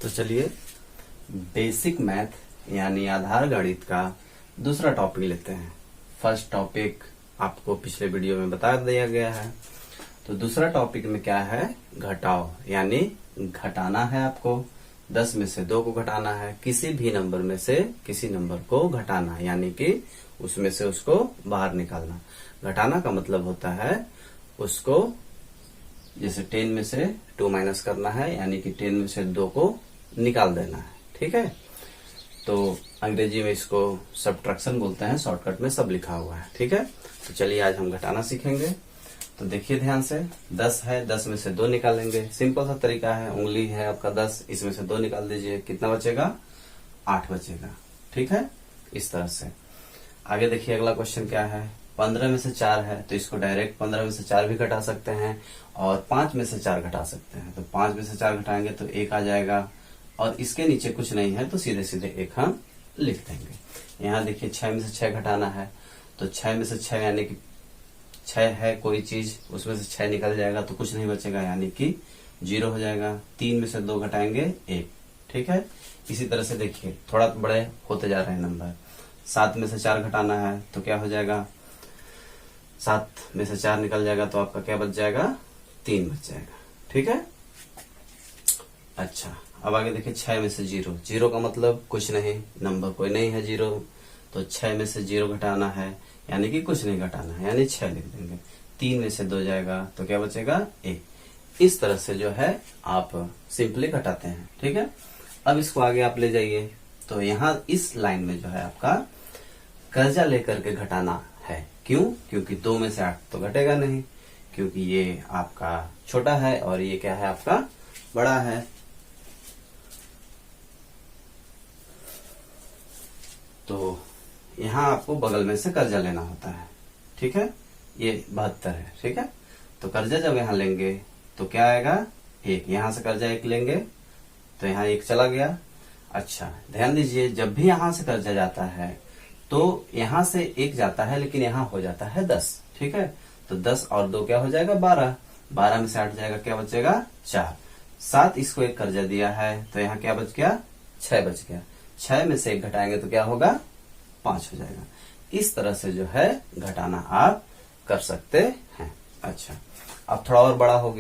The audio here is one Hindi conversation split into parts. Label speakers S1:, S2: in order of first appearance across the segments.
S1: तो चलिए बेसिक मैथ यानी आधार गणित का दूसरा टॉपिक लेते हैं। फर्स्ट टॉपिक आपको पिछले वीडियो में बता दिया गया है। तो दूसरा टॉपिक में क्या है, घटाओ यानी घटाना है। आपको 10 में से 2 को घटाना है, किसी भी नंबर में से किसी नंबर को घटाना यानी कि उसमें से उसको बाहर निकालना। घटाना का मतलब होता है उसको, जैसे 10 में से 2 माइनस करना है यानी कि 10 में से 2 को निकाल देना है। ठीक है, तो अंग्रेजी में इसको सब्ट्रैक्शन बोलते हैं, शॉर्टकट में सब लिखा हुआ है। ठीक है, तो चलिए आज हम घटाना सीखेंगे। तो देखिए ध्यान से, 10 है, 10 में से 2 निकालेंगे। सिंपल सा तरीका है, उंगली है आपका 10, इसमें से 2 निकाल दीजिए, कितना बचेगा, 8 बचेगा। ठीक है, इस तरह से। आगे देखिए अगला क्वेश्चन क्या है, 15 में से 4 है तो इसको डायरेक्ट 15 में से 4 भी घटा सकते हैं और 5 में से 4 घटा सकते हैं। तो 5 में से 4 घटाएंगे तो 1 आ जाएगा और इसके नीचे कुछ नहीं है तो सीधे सीधे 1 हम लिख देंगे। यहाँ देखिए 6 में से 6 घटाना है तो 6 में से 6 यानी कि 6 है कोई चीज, उसमें से 6 निकल जाएगा तो कुछ नहीं बचेगा यानी कि 0 हो जाएगा। 3 में से 2 घटाएंगे 1। ठीक है, इसी तरह से देखिए थोड़ा बड़े होते जा रहे हैं नंबर। 7 में से 4 घटाना है तो क्या हो जाएगा, 7 में से 4 निकल जाएगा तो आपका क्या बच जाएगा, 3 बच जाएगा। ठीक है, अच्छा अब आगे देखिए 6 में से 0, 0 का मतलब कुछ नहीं, नंबर कोई नहीं है 0, तो 6 में से 0 घटाना है यानी कि कुछ नहीं घटाना है यानी 6 लिख देंगे। 3 में से 2 जाएगा तो क्या बचेगा, 1। इस तरह से जो है आप सिंपली घटाते हैं। ठीक है, अब इसको आगे आप ले जाइए तो यहाँ इस लाइन में जो है आपका कर्जा लेकर के घटाना है। क्यों, क्योंकि 2 में से 8 तो घटेगा नहीं, क्योंकि ये आपका छोटा है और ये क्या है आपका बड़ा है। तो यहाँ आपको बगल में से कर्जा लेना होता है। ठीक है, ये 72 है। ठीक है, तो कर्जा जब यहाँ लेंगे तो क्या आएगा, 1। यहाँ से कर्जा 1 लेंगे तो यहाँ 1 चला गया। अच्छा ध्यान दीजिए, जब भी यहाँ से कर्जा जाता है तो यहाँ से 1 जाता है लेकिन यहाँ हो जाता है 10। ठीक है, तो 10 और 2 क्या हो जाएगा, 12। 12 में से 8 जाएगा, क्या बचेगा, 4। 7 इसको 1 कर्जा दिया है तो यहाँ क्या बच गया, 6 बच गया। 6 में से 1 घटाएंगे तो क्या होगा, 5 हो जाएगा। इस तरह से जो है घटाना आप कर सकते हैं। अच्छा अब थोड़ा और बड़ा हो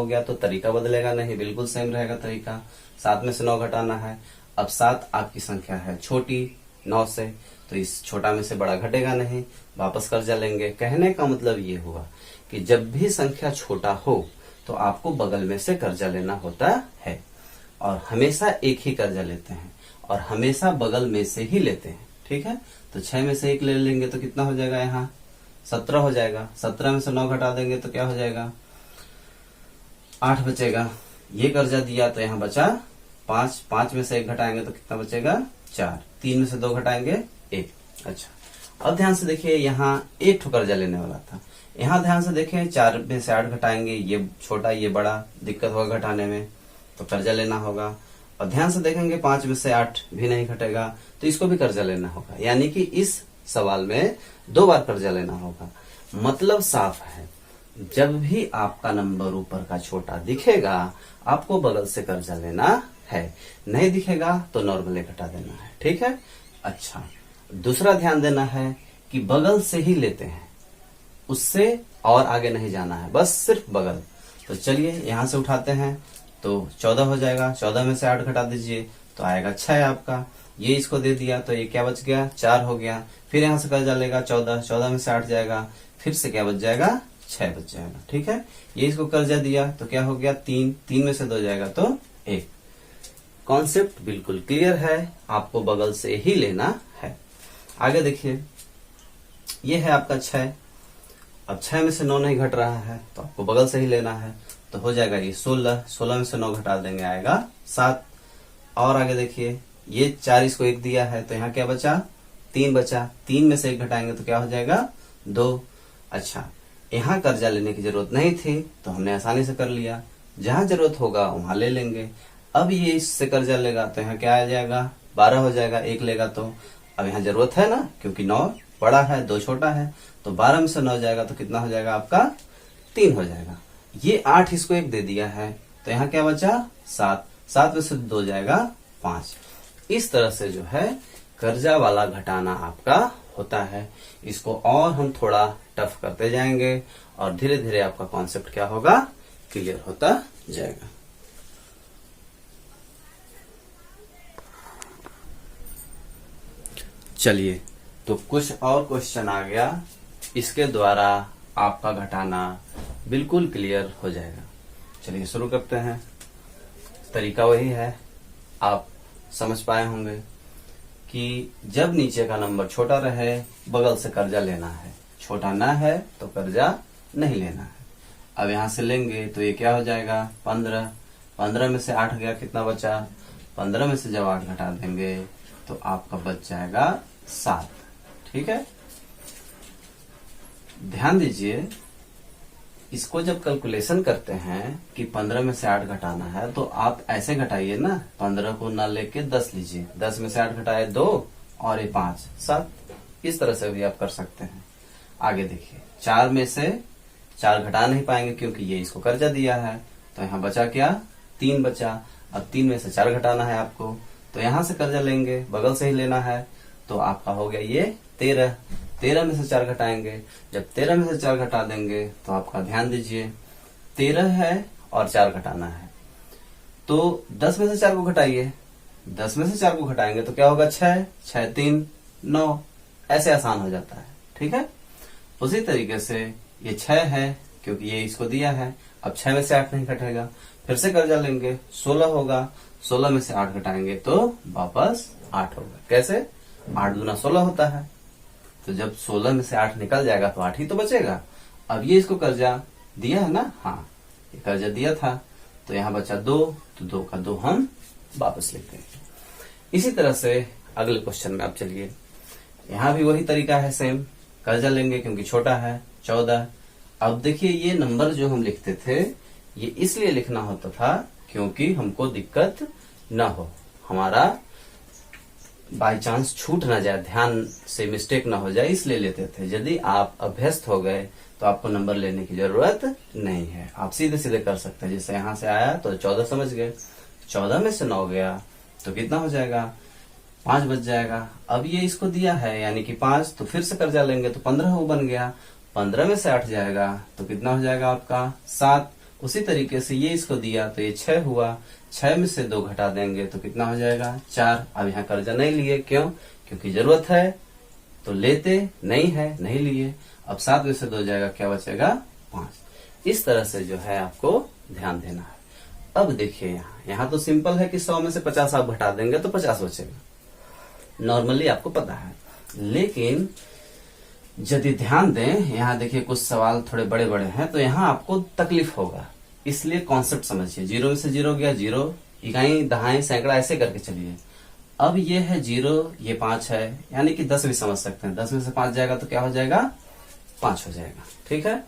S1: गया तो तरीका बदलेगा नहीं, बिल्कुल सेम रहेगा तरीका। 7 में से 9 घटाना है। अब 7 आपकी संख्या है छोटी 9 से, तो इस छोटा में से बड़ा घटेगा नहीं, वापस कर्जा लेंगे। कहने का मतलब ये हुआ कि जब भी संख्या छोटा हो तो आपको बगल में से कर्जा लेना होता है और हमेशा एक ही कर्जा लेते हैं और हमेशा बगल में से ही लेते हैं। ठीक है, तो 6 में से 1 ले लेंगे तो कितना हो जाएगा, यहाँ 17 हो जाएगा। 17 में से 9 घटा देंगे तो क्या हो जाएगा, 8 बचेगा। ये कर्जा दिया तो यहाँ बचा 5। 5 में से 1 घटाएंगे तो कितना बचेगा, 4। 3 में से 2 घटाएंगे 1। अच्छा अब ध्यान से देखिए, यहाँ 1 ठो कर्जा लेने वाला था। यहाँ ध्यान से देखें, 4 में से 8 घटाएंगे, ये छोटा ये बड़ा, दिक्कत होगा घटाने में तो कर्जा लेना होगा। और ध्यान से देखेंगे 5 में से 8 भी नहीं घटेगा तो इसको भी कर्जा लेना होगा, यानी कि इस सवाल में 2 बार कर्जा लेना होगा। मतलब साफ है, जब भी आपका नंबर ऊपर का छोटा दिखेगा आपको बगल से कर्जा लेना है, नहीं दिखेगा तो नॉर्मली घटा देना है। ठीक है, अच्छा दूसरा ध्यान देना है कि बगल से ही लेते हैं, उससे और आगे नहीं जाना है, बस सिर्फ बगल। तो चलिए यहाँ से उठाते हैं तो 14 हो जाएगा। 14 में से 8 घटा दीजिए तो आएगा 6 आपका। ये इसको दे दिया तो ये क्या बच गया, 4 हो गया। फिर यहाँ से कर्जा लेगा 14, 14 में से 8 जाएगा, फिर से क्या बच जाएगा, 6 बच जाएगा। ठीक है, ये इसको कर्जा दिया तो क्या हो गया, 3। 3 में से 2 जाएगा तो 1। कॉन्सेप्ट बिल्कुल क्लियर है, आपको बगल से ही लेना है। आगे देखिए, ये है आपका 6। अब 6 में से 9 नहीं घट रहा है तो आपको बगल से ही लेना है, तो हो जाएगा ये 16। 16 में से 9 घटा देंगे, आएगा 7। और आगे देखिए, ये 4 इसको 1 दिया है तो यहाँ क्या बचा, 3 बचा। 3 में से 1 घटाएंगे तो क्या हो जाएगा, 2। अच्छा यहाँ कर्जा लेने की जरूरत नहीं थी तो हमने आसानी से कर लिया, जहां जरूरत होगा वहां ले लेंगे। अब ये इससे कर्जा लेगा तो यहाँ क्या आ जाएगा, 12 हो जाएगा। 1 लेगा तो अब यहाँ जरूरत है ना, क्योंकि 9 बड़ा है 2 छोटा है, तो 12 में से 9 जाएगा तो कितना हो जाएगा आपका, 3 हो जाएगा। ये 8 इसको 1 दे दिया है तो यहाँ क्या बचा, 7। 7 में से 2 जाएगा 5। इस तरह से जो है कर्जा वाला घटाना आपका होता है। इसको और हम थोड़ा टफ करते जाएंगे और धीरे धीरे आपका कॉन्सेप्ट क्या होगा, क्लियर होता जाएगा। चलिए, तो कुछ और क्वेश्चन आ गया, इसके द्वारा आपका घटाना बिल्कुल क्लियर हो जाएगा। चलिए शुरू करते हैं। तरीका वही है, आप समझ पाए होंगे कि जब नीचे का नंबर छोटा रहे बगल से कर्जा लेना है, छोटा ना है तो कर्जा नहीं लेना है। अब यहां से लेंगे तो ये क्या हो जाएगा 15। 15 में से 8 गया, कितना बचा, 15 में से जब 8 घटा देंगे तो आपका बच जाएगा 7। ठीक है, ध्यान दीजिए, इसको जब कैलकुलेशन करते हैं कि 15 में से 8 घटाना है तो आप ऐसे घटाइए ना, 15 को ना लेके 10 लीजिए, 10 में से 8 घटाए 2 और ये 5 7। इस तरह से भी आप कर सकते हैं। आगे देखिए, 4 में से 4 घटा नहीं पाएंगे क्योंकि ये इसको कर्जा दिया है, तो यहाँ बचा क्या, 3 बचा। अब 3 में से 4 घटाना है आपको, तो यहां से कर्जा लेंगे, बगल से ही लेना है, तो आपका हो गया ये 13। 13 में से 4 घटाएंगे, जब 13 में से 4 घटा देंगे तो आपका ध्यान दीजिए 13 है और 4 घटाना है, तो 10 में से 4 को घटाइए, 10 में से 4 को घटाएंगे तो क्या होगा 6, 6 3 9, ऐसे आसान हो जाता है। ठीक है, उसी तरीके से ये 6 है क्योंकि ये इसको दिया है, अब 6 में से 8 नहीं घटेगा, फिर से कर्जा लेंगे, 16 होगा, 16 में से 8 घटाएंगे तो वापस 8 होगा। कैसे, 8 दूना 16 होता है, तो जब 16 में से 8 निकल जाएगा तो 8 ही तो बचेगा। अब ये इसको कर्जा दिया है ना, हाँ ये कर्जा दिया था, तो यहाँ बचा 2, तो 2 का 2 हम वापस लेते हैं। इसी तरह से अगले क्वेश्चन में आप चलिए, यहाँ भी वही तरीका है सेम, कर्जा लेंगे क्योंकि छोटा है 14। अब देखिए ये नंबर जो हम लिखते थे ये इसलिए लिखना होता था क्योंकि हमको दिक्कत न हो, हमारा बाई चांस छूट ना जाए, ध्यान से मिस्टेक ना हो जाए, इसलिए लेते थे। यदि आप अभ्यस्त हो गए तो आपको नंबर लेने की जरूरत नहीं है, आप सीधे सीधे कर सकते हैं। जैसे यहां से आया तो 14 समझ गए, 14 में से 9 गया तो कितना हो जाएगा 5 बच जाएगा। अब ये इसको दिया है यानी कि 5, तो फिर से कर्जा लेंगे तो 15 वो बन गया, 15 में से 8 जाएगा तो कितना हो जाएगा आपका 7। उसी तरीके से ये इसको दिया तो ये 6 हुआ, 6 में से 2 घटा देंगे तो कितना हो जाएगा 4। अब यहाँ कर्जा नहीं लिए, क्यों, क्योंकि जरूरत है तो लेते, नहीं है नहीं लिए। अब 7 में से 2 जाएगा, क्या बचेगा 5। इस तरह से जो है आपको ध्यान देना है। अब देखिए यहाँ तो सिंपल है कि 100 में से 50 आप घटा देंगे तो 50 बचेगा, नॉर्मली आपको पता है। लेकिन यदि ध्यान दें, यहाँ देखिए कुछ सवाल थोड़े बड़े बड़े हैं तो यहाँ आपको तकलीफ होगा, इसलिए कॉन्सेप्ट समझिए। 0 में से 0 गया 0, इकाई दहाई सैकड़ा ऐसे करके चलिए। अब ये है 0, ये 5 है, यानी कि 10 भी समझ सकते हैं। 10 में से 5 जाएगा तो क्या हो जाएगा 5 हो जाएगा। ठीक है,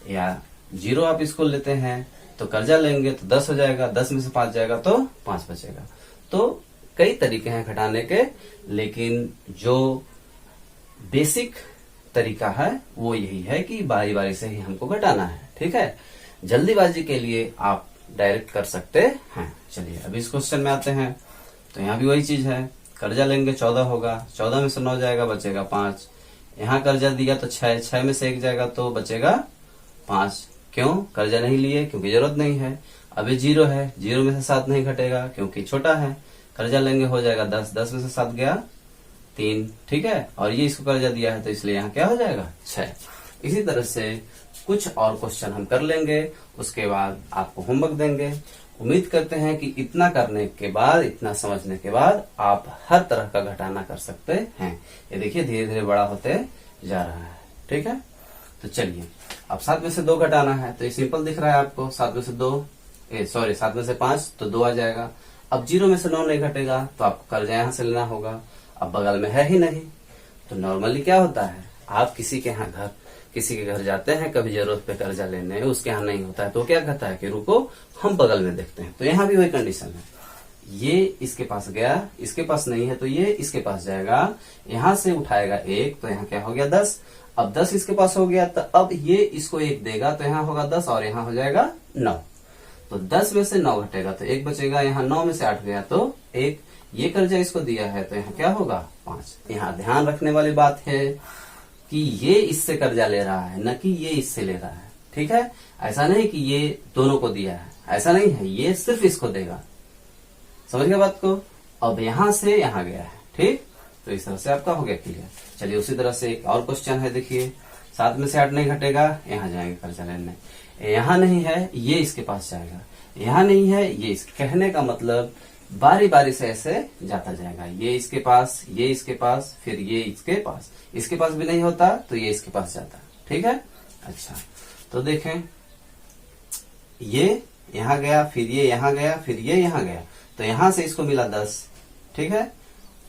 S1: या 0 आप इसको लेते हैं तो कर्जा लेंगे तो 10 हो जाएगा, 10 में से 5 जाएगा तो 5 बचेगा। तो कई तरीके हैं घटाने के, लेकिन जो बेसिक तरीका है वो यही है कि बारी बारी से ही हमको घटाना है। ठीक है, जल्दीबाजी के लिए आप डायरेक्ट कर सकते हैं। चलिए अब इस क्वेश्चन में आते हैं, तो यहाँ भी वही चीज है, कर्जा लेंगे 14 होगा, 14 में से 9 जाएगा बचेगा 5। यहाँ कर्जा दिया तो 6, 6 में से 1 जाएगा तो बचेगा 5। क्यों, कर्जा नहीं लिए क्योंकि जरूरत नहीं है। अब ये 0 है, 0 में से 7 नहीं घटेगा क्योंकि छोटा है, कर्जा लेंगे हो जाएगा 10, 10 में से 7 गया 3। ठीक है, और ये इसको कर्जा दिया है तो इसलिए यहाँ क्या हो जाएगा 6। इसी तरह से कुछ और क्वेश्चन हम कर लेंगे, उसके बाद आपको होमवर्क देंगे। उम्मीद करते हैं कि इतना करने के बाद, इतना समझने के बाद आप हर तरह का घटाना कर सकते हैं। ये देखिए धीरे धीरे बड़ा होते जा रहा है। ठीक है, तो चलिए अब 7 में से 2 घटाना है, तो ये सिंपल दिख रहा है आपको। 7 में से 7 में से 5 तो 2 आ जाएगा। अब 0 में से 9 नहीं घटेगा तो आपको कर्जा यहाँ से लेना होगा, अब बगल में है ही नहीं। तो नॉर्मली क्या होता है, आप किसी के घर जाते हैं कभी जरूरत पे कर्जा लेने, उसके यहाँ नहीं होता है तो क्या कहता है कि रुको हम बगल में देखते हैं। तो यहाँ भी वही कंडीशन है, ये इसके पास गया, इसके पास नहीं है तो ये इसके पास जाएगा, यहाँ से उठाएगा 1 तो यहाँ क्या हो गया 10। अब 10 इसके पास हो गया तो अब ये इसको 1 देगा तो यहाँ होगा 10 और यहाँ हो जाएगा 9। तो 10 में से 9 घटेगा तो 1 बचेगा, यहाँ 9 में से 8 गया तो 1, ये कर्जा इसको दिया है तो यहाँ क्या होगा 5। यहाँ ध्यान रखने वाली बात है कि ये इससे कर्जा ले रहा है, न कि ये इससे ले रहा है। ठीक है, ऐसा नहीं कि ये दोनों को दिया है, ऐसा नहीं है, ये सिर्फ इसको देगा। समझ गए बात को। अब यहां से यहां गया है, ठीक, तो इस तरह से आपका हो गया क्लियर। चलिए उसी तरह से एक और क्वेश्चन है, देखिए 7 में से 8 नहीं घटेगा, यहाँ जाएंगे कर्जा लेने, यहाँ नहीं है ये इसके पास जाएगा, यहाँ नहीं है ये इसके, कहने का मतलब बारी बारी से ऐसे जाता जाएगा, ये इसके पास, ये इसके पास, फिर ये इसके पास भी नहीं होता तो ये इसके पास जाता। ठीक है, अच्छा तो देखें ये यहाँ गया, फिर ये यहाँ गया, फिर ये यहाँ गया, तो यहां से इसको मिला 10। ठीक है,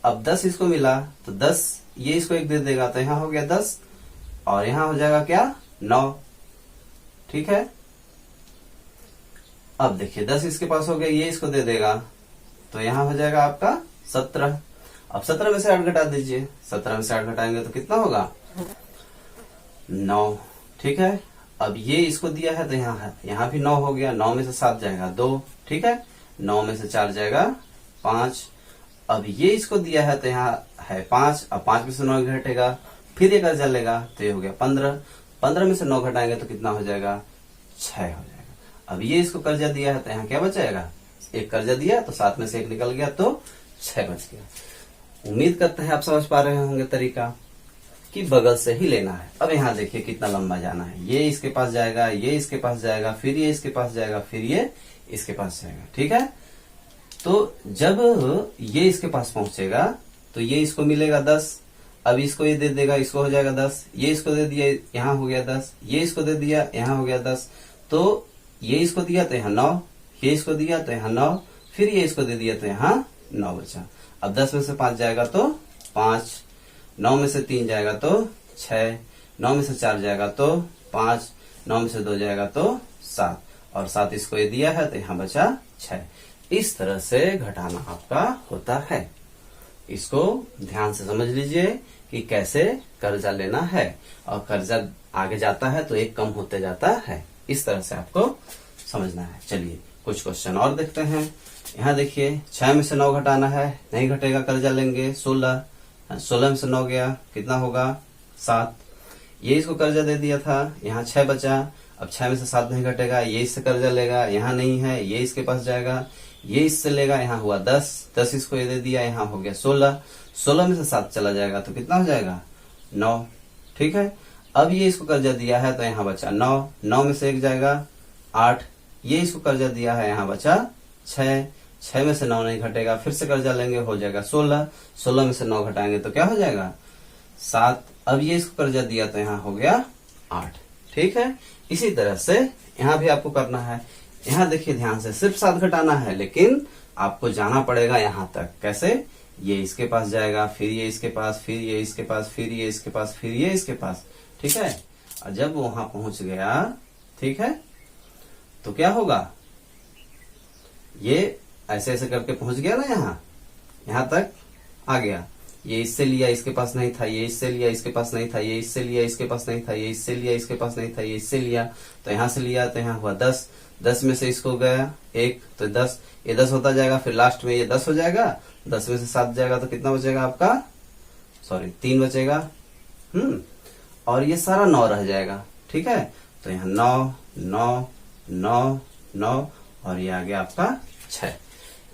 S1: अब 10 इसको मिला तो 10 ये इसको 1 दे देगा तो यहाँ हो गया 10, और यहाँ हो जाएगा क्या 9। ठीक है, अब देखिए 10 इसके पास हो गया, ये इसको दे देगा तो यहाँ हो जाएगा आपका 17। अब 17 में से 8 घटा दीजिए, 17 में से 8 घटाएंगे तो कितना होगा 9। ठीक है, अब ये इसको दिया है तो यहाँ भी 9 हो गया, 9 में से 7 जाएगा 2। ठीक है, 9 में से 4 जाएगा 5। अब ये इसको दिया है तो यहाँ है 5, अब 5 में से 9 घटेगा, फिर ये कर्जा लेगा तो ये हो गया 15। 15 में से 9 घटाएंगे तो कितना हो जाएगा 6 हो जाएगा। अब ये इसको कर्जा दिया है तो यहाँ क्या बचाएगा, एक कर्जा दिया तो 7 में से 1 निकल गया तो 6 बच गया। उम्मीद करते हैं आप समझ पा रहे होंगे तरीका कि बगल से ही लेना है। अब यहाँ देखिए कितना लंबा जाना है, ये इसके पास जाएगा, ये इसके पास जाएगा, फिर ये इसके पास जाएगा, फिर ये इसके पास जाएगा। ठीक है, तो जब ये इसके पास पहुंचेगा तो ये इसको मिलेगा 10, अब इसको ये दे देगा, इसको हो जाएगा 10, ये इसको दे दिया यहाँ हो गया 10, ये इसको दे दिया यहाँ हो गया 10, तो ये इसको दिया तो यहाँ 9, ये इसको दिया तो यहाँ 9, फिर ये इसको दे दिया तो यहाँ 9 बचा। अब 10 में से 5 जाएगा तो 5, 9 में से 3 जाएगा तो 6, 9 में से 4 जाएगा तो 5, 9 में से 2 जाएगा तो 7, और 7 इसको ये दिया है तो यहाँ बचा 6। इस तरह से घटाना आपका होता है। इसको ध्यान से समझ लीजिए कि कैसे कर्जा लेना है, और कर्जा आगे जाता है तो एक कम होते जाता है, इस तरह से आपको समझना है। चलिए कुछ क्वेश्चन और देखते हैं। यहाँ देखिए 6 में से 9 घटाना है, नहीं घटेगा कर्जा लेंगे 16, 16 में से 9 गया कितना होगा 7, ये इसको कर्जा दे दिया था, यहाँ 6 बचा, अब 6 में से 7 नहीं घटेगा, ये इससे कर्जा लेगा, यहाँ नहीं है, ये इसके पास जाएगा, ये इससे लेगा, यहाँ हुआ 10, 10 इसको ये दे दिया, यहाँ हो गया 16, 16 में से 7 चला जाएगा तो कितना हो जाएगा 9। ठीक है, अब ये इसको कर्जा दिया है तो यहाँ बचा 9, 9 में से 1 जाएगा 8, ये इसको कर्जा दिया है यहाँ बचा 6, 6 में से 9 नहीं घटेगा, फिर से कर्जा लेंगे हो जाएगा 16, 16 में से 9 घटाएंगे तो क्या हो जाएगा 7, अब ये इसको कर्जा दिया तो यहाँ हो गया 8। ठीक है, इसी तरह से यहाँ भी आपको करना है। यहाँ देखिए ध्यान से, सिर्फ 7 घटाना है, लेकिन आपको जाना पड़ेगा यहाँ तक। कैसे, ये इसके पास जाएगा, फिर ये इसके पास, फिर ये इसके पास, फिर ये इसके पास, फिर ये इसके पास। ठीक है, और जब वहां पहुंच गया, ठीक है, तो क्या होगा, ये ऐसे ऐसे करके पहुंच गया ना, यहाँ तक आ गया, ये इससे लिया इसके पास नहीं था, ये इससे लिया इसके पास नहीं था, ये इससे लिया इसके पास नहीं था, ये इससे लिया इसके पास नहीं था, ये इससे लिया तो यहाँ से लिया तो यहाँ हुआ 10, 10 में से इसको गया 1 तो 10, ये 10 होता जाएगा, फिर लास्ट में ये 10 हो जाएगा, 10 में से 7 जाएगा तो कितना बचेगा आपका, 3 बचेगा। और ये सारा 9 रह जाएगा। ठीक है, तो यहाँ 9 9 9 9 और ये आ गया आपका 6।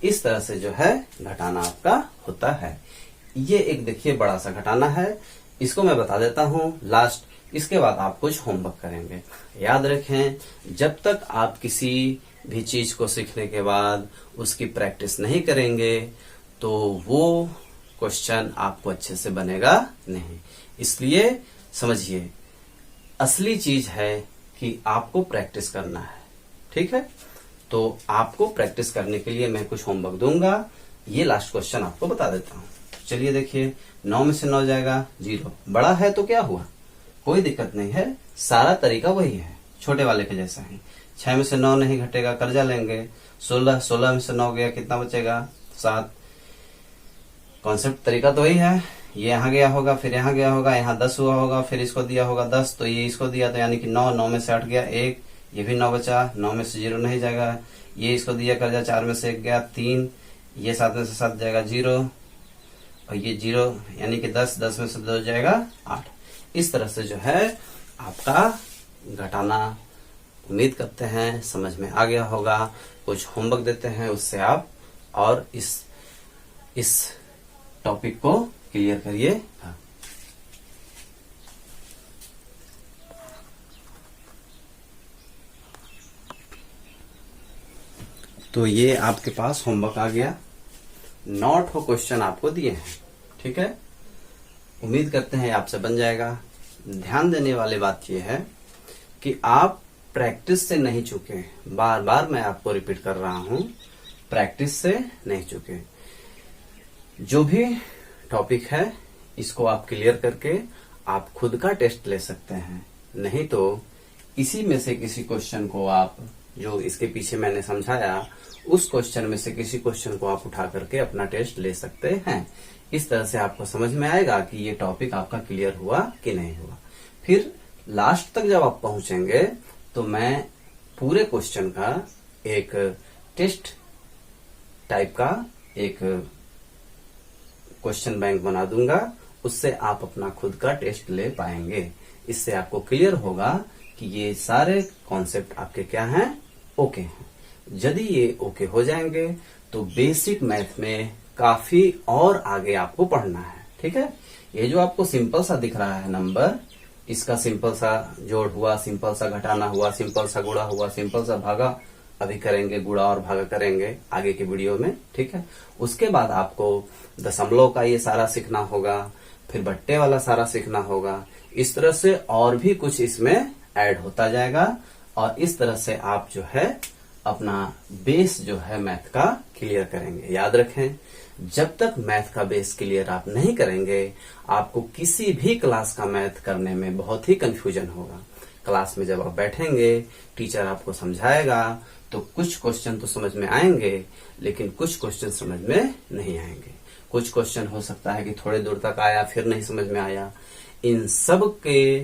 S1: इस तरह से जो है घटाना आपका होता है। ये एक देखिए बड़ा सा घटाना है, इसको मैं बता देता हूँ लास्ट, इसके बाद आप कुछ होमवर्क करेंगे। याद रखें, जब तक आप किसी भी चीज को सीखने के बाद उसकी प्रैक्टिस नहीं करेंगे तो वो क्वेश्चन आपको अच्छे से बनेगा नहीं। इसलिए समझिए, असली चीज है कि आपको प्रैक्टिस करना है। ठीक है, तो आपको प्रैक्टिस करने के लिए मैं कुछ होमवर्क दूंगा। ये लास्ट क्वेश्चन आपको बता देता हूँ। चलिए देखिए, 9 में से 9 जाएगा 0, बड़ा है तो क्या हुआ, कोई दिक्कत नहीं है, सारा तरीका वही है, छोटे वाले के जैसा है। 6 में से 9 नहीं घटेगा, कर्जा लेंगे 16, 16 में से 9 गया कितना बचेगा 7, कॉन्सेप्ट तरीका तो वही है। ये यहाँ गया होगा, फिर यहाँ गया होगा, यहाँ 10 हुआ होगा, फिर इसको दिया होगा 10 तो ये इसको दिया तो यानी कि 9, 9 में से 8 गया 1, ये भी 9 बचा, 9 में से 0 नहीं जाएगा, ये इसको दिया कर्जा 4 में से 1 गया 3, ये 7 में से 7 जाएगा 0, और ये 0 यानी कि 10, 10 में से 2 जाएगा 8। इस तरह से जो है आपका घटाना उम्मीद करते हैं समझ में आ गया होगा। कुछ होमवर्क देते हैं, उससे आप और इस टॉपिक को क्लियर करिए। तो ये आपके पास होमवर्क आ गया, 9 क्वेश्चन आपको दिए हैं, ठीक है। उम्मीद करते हैं आपसे बन जाएगा। ध्यान देने वाली बात यह है कि आप प्रैक्टिस से नहीं चूके, बार बार मैं आपको रिपीट कर रहा हूं, प्रैक्टिस से नहीं चूके। जो भी टॉपिक है इसको आप क्लियर करके आप खुद का टेस्ट ले सकते हैं, नहीं तो इसी में से किसी क्वेश्चन को आप, जो इसके पीछे मैंने समझाया, उस क्वेश्चन में से किसी क्वेश्चन को आप उठा करके अपना टेस्ट ले सकते हैं। इस तरह से आपको समझ में आएगा कि ये टॉपिक आपका क्लियर हुआ कि नहीं हुआ। फिर लास्ट तक जब आप पहुंचेंगे तो मैं पूरे क्वेश्चन का एक टेस्ट टाइप का एक क्वेश्चन बैंक बना दूंगा, उससे आप अपना खुद का टेस्ट ले पाएंगे। इससे आपको क्लियर होगा कि ये सारे कॉन्सेप्ट आपके क्या हैं, ओके हैं। यदि ये ओके हो जाएंगे तो बेसिक मैथ में काफी और आगे आपको पढ़ना है, ठीक है। ये जो आपको सिंपल सा दिख रहा है नंबर, इसका सिंपल सा जोड़ हुआ, सिंपल सा घटाना हुआ, सिंपल सा गुणा हुआ, सिंपल सा भागा अभी करेंगे, गुणा और भागा करेंगे आगे के वीडियो में, ठीक है। उसके बाद आपको दशमलव का ये सारा सीखना होगा, फिर बट्टे वाला सारा सीखना होगा। इस तरह से और भी कुछ इसमें ऐड होता जाएगा, और इस तरह से आप जो है अपना बेस जो है मैथ का क्लियर करेंगे। याद रखें, जब तक मैथ का बेस क्लियर आप नहीं करेंगे, आपको किसी भी क्लास का मैथ करने में बहुत ही कंफ्यूजन होगा। क्लास में जब आप बैठेंगे, टीचर आपको समझाएगा तो कुछ क्वेश्चन तो समझ में आएंगे, लेकिन कुछ क्वेश्चन समझ में नहीं आएंगे। कुछ क्वेश्चन हो सकता है कि थोड़े दूर तक आया फिर नहीं समझ में आया। इन सब के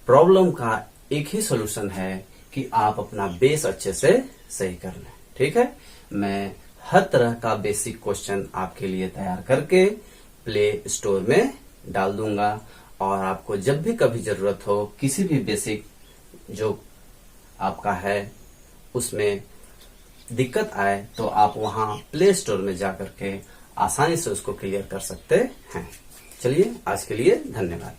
S1: प्रॉब्लम का एक ही सोल्यूशन है कि आप अपना बेस अच्छे से सही कर लें, ठीक है। मैं हर तरह का बेसिक क्वेश्चन आपके लिए तैयार करके प्ले स्टोर में डाल दूंगा, और आपको जब भी कभी जरूरत हो, किसी भी बेसिक जो आपका है उसमें दिक्कत आए, तो आप वहां प्ले स्टोर में जाकर के आसानी से उसको क्लियर कर सकते हैं। चलिए, आज के लिए धन्यवाद।